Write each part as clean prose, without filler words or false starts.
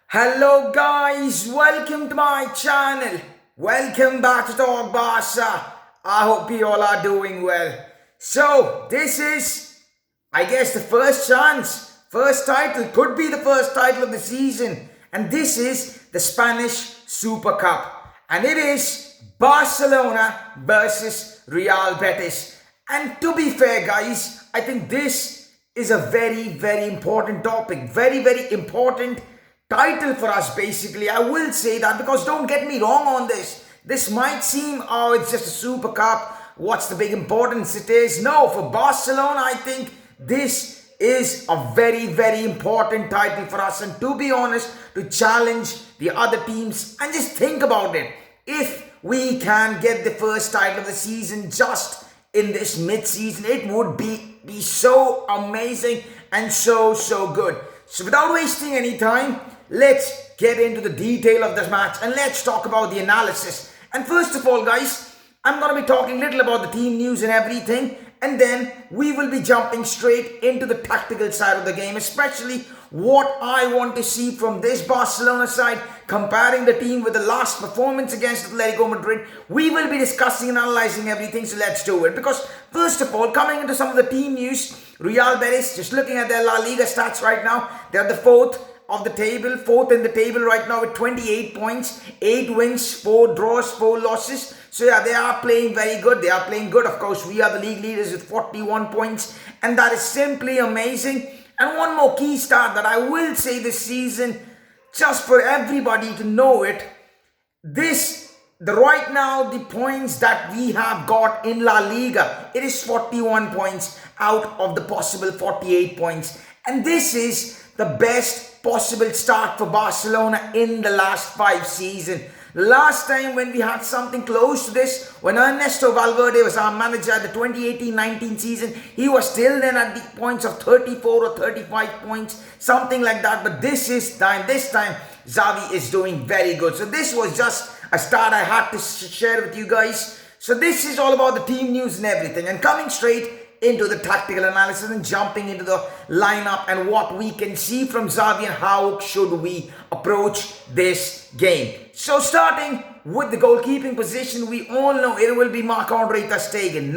Hello guys, welcome to my channel. Welcome back to Talk Barca. I hope you all are doing well. So this is, I guess, the first title, could be the first title of the season. And this is the Spanish SuperCup. And it is Barcelona versus Real Betis. And to be fair guys, I think this is a very, very important topic. Very, very important title for us basically. I will say that because don't get me wrong on this. This might seem, oh, it's just a Super Cup. What's the big importance it is? No, for Barcelona, I think this is a very, very important title for us. And to be honest, to challenge the other teams and just think about it. If we can get the first title of the season just in this mid-season, it would be so amazing and so good. So without wasting any time, let's get into the detail of this match and let's talk about the analysis. And first of all guys, I'm going to be talking a little about the team news and everything, and then we will be jumping straight into the tactical side of the game, especially what I want to see from this Barcelona side, comparing the team with the last performance against Atletico Madrid. We will be discussing and analysing everything, so let's do it. Because first of all, coming into some of the team news, Real Betis, just looking at their La Liga stats right now, they're the fourth in the table right now with 28 points, 8 wins, 4 draws, 4 losses. So yeah, they are playing very good. They are playing good. Of course, we are the league leaders with 41 points, and that is simply amazing. And one more key stat that I will say this season, just for everybody to know it, right now the points that we have got in La Liga, it is 41 points out of the possible 48 points. And this is the best possible start for Barcelona in the last 5 seasons. Last time when we had something close to this, when Ernesto Valverde was our manager at the 2018-19 season, he was still then at the points of 34 or 35 points, something like that. But this time Xavi is doing very good. So this was just a start I had to share with you guys. So this is all about the team news and everything, and coming straight into the tactical analysis and jumping into the lineup and what we can see from Xavi and how should we approach this game. So starting with the goalkeeping position, we all know it will be Marc-Andre ter Stegen.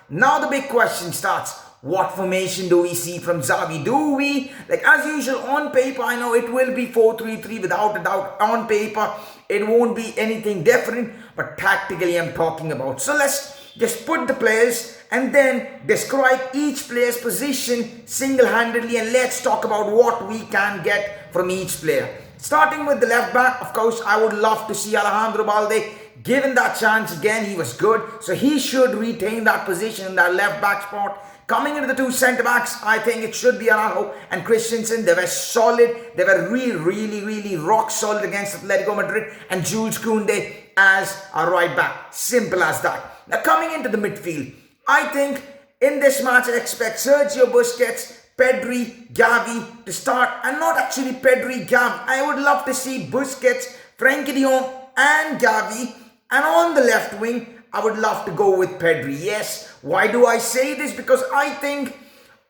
Now the big question starts. What formation do we see from Xavi? Do we, like as usual on paper, I know it will be 4-3-3 without a doubt. On paper, it won't be anything different, but tactically I'm talking about. So let's just put the players and then describe each player's position single-handedly, and let's talk about what we can get from each player. Starting with the left back, of course, I would love to see Alejandro Balde given that chance again. He was good, so he should retain that position in that left back spot. Coming into the 2 centre backs, I think it should be Araujo and Christensen. They were solid. They were really rock solid against Atletico Madrid, and Jules Koundé as a right back. Simple as that. Now coming into the midfield, I think in this match I expect Sergio Busquets, Pedri, Xavi to start, and not actually Pedri, Xavi. I would love to see Busquets, Frenkie de Jong and Xavi, and on the left wing I would love to go with Pedri. Yes, why do I say this? Because I think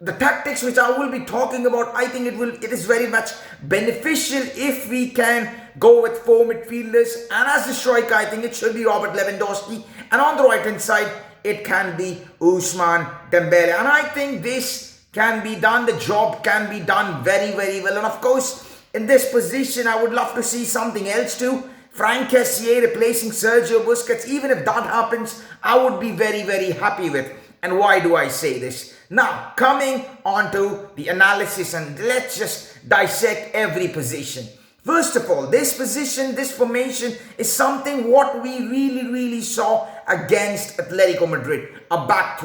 the tactics which I will be talking about, I think it is very much beneficial if we can go with 4 midfielders, and as the striker I think it should be Robert Lewandowski, and on the right hand side it can be Ousmane Dembele, and I think this can be done, the job can be done very well. And of course in this position I would love to see something else too. Franck Kessié replacing Sergio Busquets. Even if that happens, I would be very happy with. And why do I say this? Now coming on to the analysis, and let's just dissect every position. First of all, this position, this formation is something what we really saw against Atletico Madrid. A back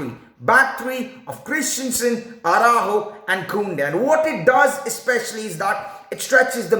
three of Christensen, Araujo and Koundé. And what it does especially is that it stretches the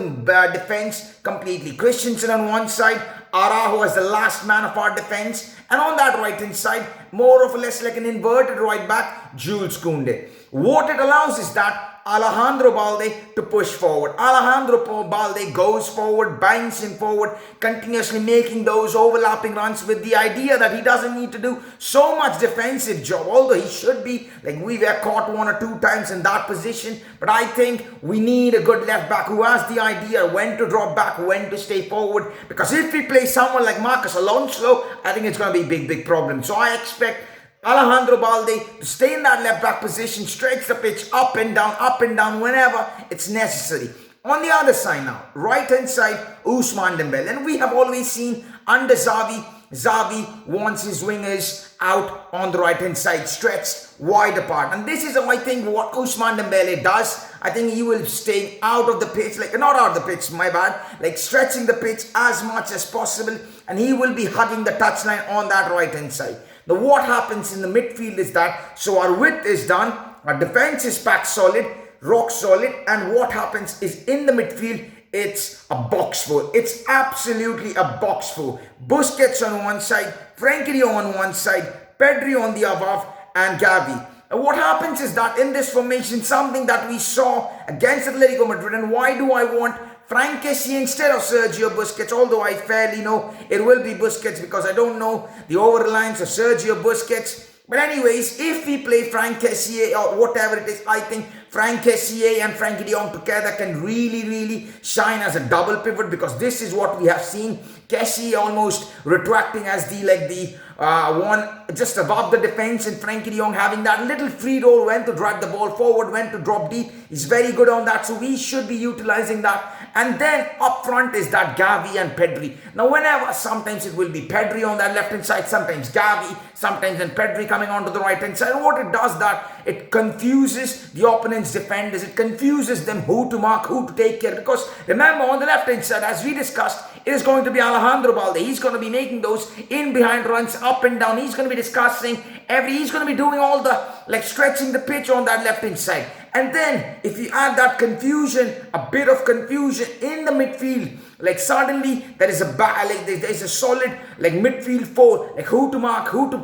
defense completely. Christensen on one side, Araujo as the last man of our defense, and on that right hand side more or less like an inverted right back, Jules Koundé. What it allows is that Alejandro Balde to push forward. Alejandro Balde goes forward, binds him forward, continuously making those overlapping runs with the idea that he doesn't need to do so much defensive job, although he should be. Like, we were caught 1 or 2 times in that position, but I think we need a good left back who has the idea when to drop back, when to stay forward, because if we play someone like Marcos Alonso, I think it's going to be a big problem. So I expect Alejandro Balde to stay in that left back position, stretch the pitch up and down whenever it's necessary. On the other side now, right hand side, Ousmane Dembele. And we have always seen under Xavi wants his wingers out on the right hand side, stretched wide apart. And this is, I think, what Ousmane Dembele does. I think he will stay out of the pitch, like not out of the pitch, my bad, like stretching the pitch as much as possible. And he will be hugging the touchline on that right hand side. Now what happens in the midfield is that, so our width is done, our defense is packed solid, rock solid, and what happens is in the midfield, it's a box full. It's absolutely a box full. Busquets on one side, Frenkie de Jong on one side, Pedri on the above, and Xavi. And what happens is that in this formation, something that we saw against Atletico Madrid, and why do I want Frank Kessie instead of Sergio Busquets, although I fairly know it will be Busquets because I don't know the over-reliance of Sergio Busquets. But anyways, if we play Frank Kessie or whatever it is, I think Frank Kessie and Frenkie de Jong together can really shine as a double pivot, because this is what we have seen. Kessie almost retracting as the one just above the defense, and Frenkie de Jong having that little free roll when to drive the ball forward, when to drop deep. He's very good on that, so we should be utilizing that. And then up front is that Xavi and Pedri. Now whenever, sometimes it will be Pedri on that left hand side, sometimes Xavi, sometimes then Pedri coming onto the right hand side. And what it does, that it confuses the opponent's defenders. It confuses them who to mark, who to take care. Because remember, on the left hand side, as we discussed, it is going to be Alejandro Balde. He's going to be making those in behind runs up and down. He's going to be discussing he's going to be doing all the stretching the pitch on that left hand side. And then if you add that confusion, a bit of confusion in the midfield, suddenly there is a solid midfield four, who to mark, who to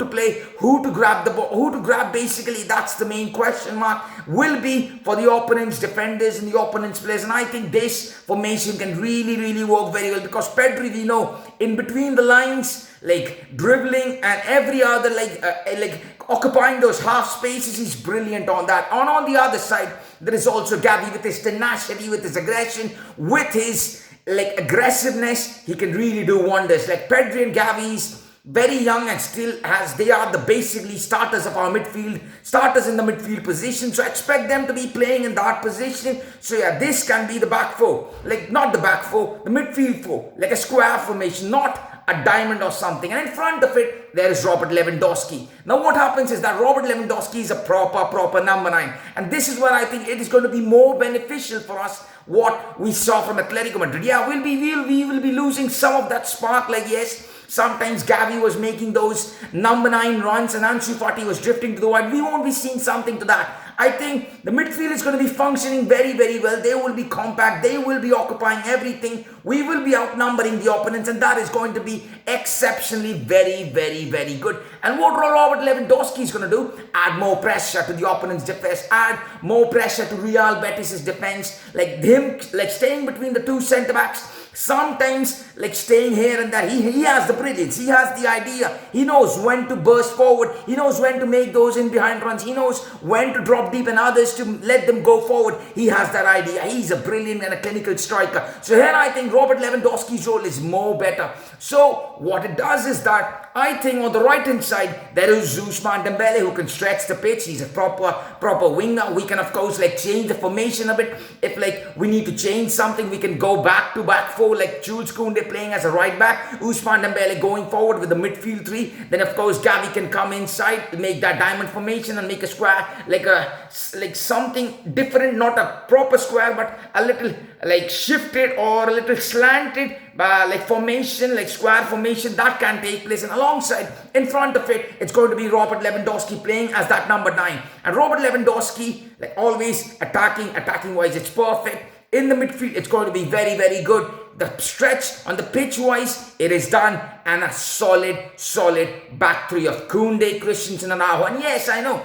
play, who to grab the ball, who to grab. Basically, that's the main question mark will be for the opponent's defenders and the opponent's players. And I think this formation can really work very well, because Pedri, we know, in between the lines, dribbling and every other occupying those half spaces, he's brilliant on that. On the other side, there is also Xavi with his tenacity, with his aggression, with his aggressiveness. He can really do wonders. Pedri and Xavi's very young and still they are the basically starters of our midfield, starters in the midfield position. So expect them to be playing in that position. So yeah, this can be the back four, not the back four, the midfield four, a square formation, not a diamond or something. And in front of it, there is Robert Lewandowski. Now what happens is that Robert Lewandowski is a proper number 9. And this is where I think it is going to be more beneficial for us, what we saw from Atletico Madrid. Yeah, we will be losing some of that spark. Yes, sometimes Xavi was making those number 9 runs and Ansu Fati was drifting to the wide. We won't be seeing something to that. I think the midfield is going to be functioning very well. They will be compact. They will be occupying everything. We will be outnumbering the opponents, and that is going to be exceptionally very good. And what Robert Lewandowski is going to do? Add more pressure to the opponent's defense. Add more pressure to Real Betis' defense. Staying between the two centre-backs. Sometimes staying here and there. He has the brilliance. He has the idea. He knows when to burst forward. He knows when to make those in behind runs. He knows when to drop deep and others to let them go forward. He has that idea. He's a brilliant and a clinical striker. So here I think Robert Lewandowski's role is more better. So what it does is that I think on the right hand side there is Ousmane Dembele, who can stretch the pitch. He's a proper winger. We can of course change the formation a bit. If we need to change something, we can go back to back four, Jules Koundé playing as a right back, Ousmane Dembele going forward with the midfield 3. Then of course Xavi can come inside, make that diamond formation and make a square, something different, not a proper square, but a little shifted or a little slanted formation, square formation that can take place. And alongside, in front of it, it's going to be Robert Lewandowski playing as that number 9. And Robert Lewandowski, always attacking wise, it's perfect. In the midfield, it's going to be very, very good. The stretch on the pitch-wise, it is done. And a solid back three of Koundé, Christensen and Araujo. And yes, I know,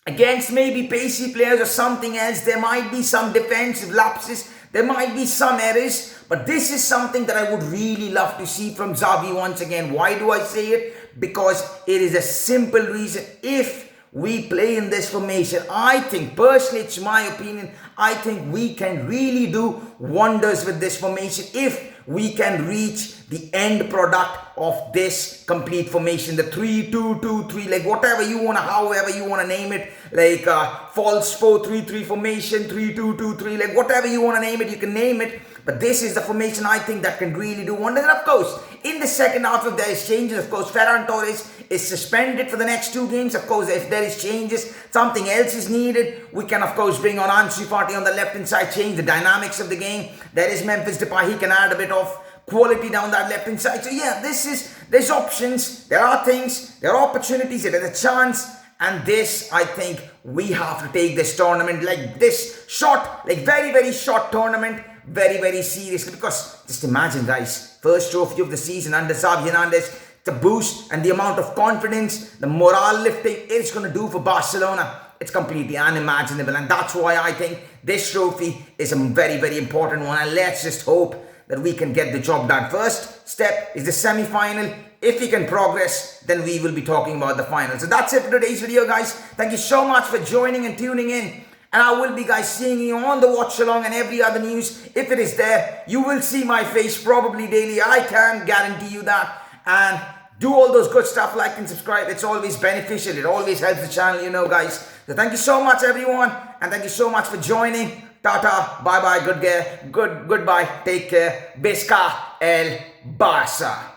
against maybe pacey players or something else, there might be some defensive lapses. There might be some errors. But this is something that I would really love to see from Xavi once again. Why do I say it? Because it is a simple reason. If we play in this formation, I think, personally, it's my opinion, I think we can really do wonders with this formation if we can reach the end product of this complete formation, the 3-2-2-3, like whatever you want to, however you want to name it, like false 4-3-3 formation, 3-2-2-3, like whatever you want to name it, you can name it. But this is the formation I think that can really do wonders. And of course, in the second half, if there is changes, of course, Ferran Torres is suspended for the next 2 games. Of course, if there is changes, something else is needed, we can, of course, bring on Ansu Fati on the left-hand side, change the dynamics of the game. There is Memphis Depay. He can add a bit of quality down that left-hand side. So yeah, there's options, there are things, there are opportunities, there is a chance. And this, I think, we have to take this tournament, like this short, like very, very short tournament, very, very seriously. Because just imagine, guys, first trophy of the season under Xavi Hernandez, the boost and the amount of confidence, the morale lifting it's going to do for Barcelona, it's completely unimaginable. And that's why I think this trophy is a very, very important one. And let's just hope that we can get the job done. First step is the semi-final. If we can progress, then we will be talking about the final. So that's it for today's video, guys. Thank you so much for joining and tuning in. And I will be, guys, seeing you on the watch along and every other news. If it is there, you will see my face probably daily. I can guarantee you that. And do all those good stuff, like and subscribe. It's always beneficial. It always helps the channel, you know, guys. So thank you so much, everyone. And thank you so much for joining. Tata, bye-bye, goodbye, take care. Visca el Barça.